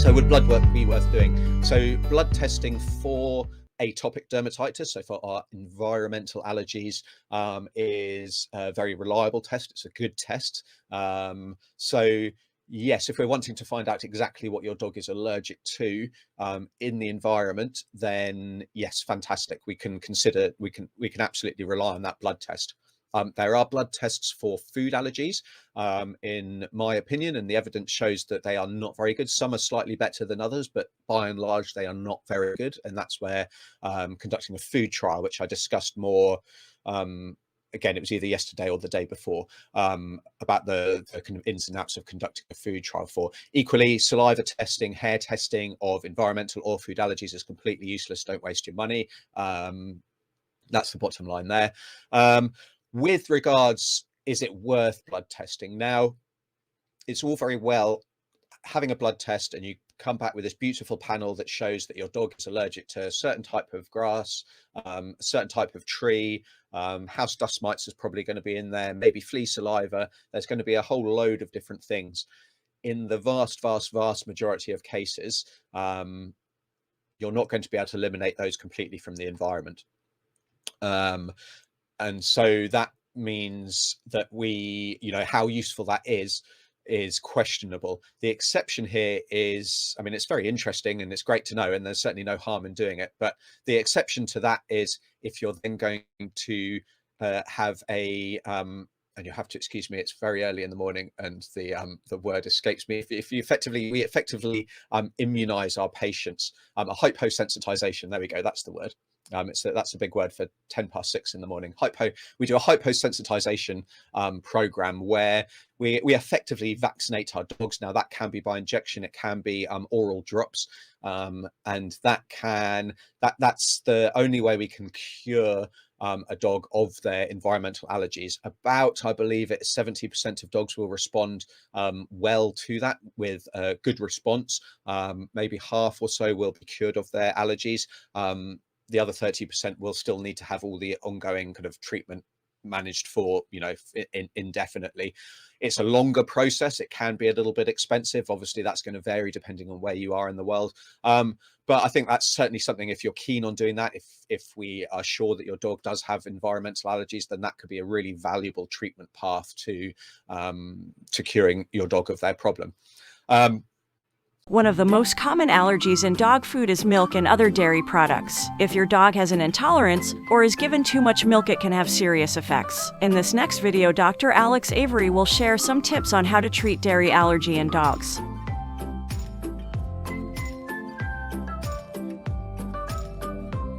So would blood work be worth doing? So blood testing for atopic dermatitis, so for our environmental allergies, is a very reliable test. It's a good test. So yes, if we're wanting to find out exactly what your dog is allergic to in the environment, then yes, fantastic. We can absolutely rely on that blood test. There are blood tests for food allergies, in my opinion, and the evidence shows that they are not very good. Some are slightly better than others, but by and large, they are not very good. And that's where conducting a food trial, which I discussed more, again, it was either yesterday or the day before, about the kind of ins and outs of conducting a food trial for. Equally, saliva testing, hair testing of environmental or food allergies is completely useless. Don't waste your money. That's the bottom line there. With regards, is it worth blood testing? Now, it's all very well having a blood test and you come back with this beautiful panel that shows that your dog is allergic to a certain type of grass, a certain type of tree, house dust mites is probably going to be in there, maybe flea saliva. There's going to be a whole load of different things. In the vast majority of cases, you're not going to be able to eliminate those completely from the environment. And so that means that how useful that is questionable. The exception here is, I mean, it's very interesting and it's great to know, and there's certainly no harm in doing it. But the exception to that is if you're then going to have a, and you have to excuse me, it's very early in the morning and the word escapes me. If we effectively immunize our patients, a hyposensitization, there we go, that's the word. That's a big word for 6:10 in the morning. We do a hyposensitization program where we effectively vaccinate our dogs. Now that can be by injection, it can be oral drops, and that's the only way we can cure a dog of their environmental allergies. About, I believe it's 70% of dogs will respond well to that with a good response. Maybe half or so will be cured of their allergies. The other 30% will still need to have all the ongoing kind of treatment managed for, indefinitely. It's a longer process. It can be a little bit expensive. Obviously, that's going to vary depending on where you are in the world. But I think that's certainly something, if you're keen on doing that, if we are sure that your dog does have environmental allergies, then that could be a really valuable treatment path to curing your dog of their problem. One of the most common allergies in dog food is milk and other dairy products. If your dog has an intolerance or is given too much milk, it can have serious effects. In this next video, Dr. Alex Avery will share some tips on how to treat dairy allergy in dogs.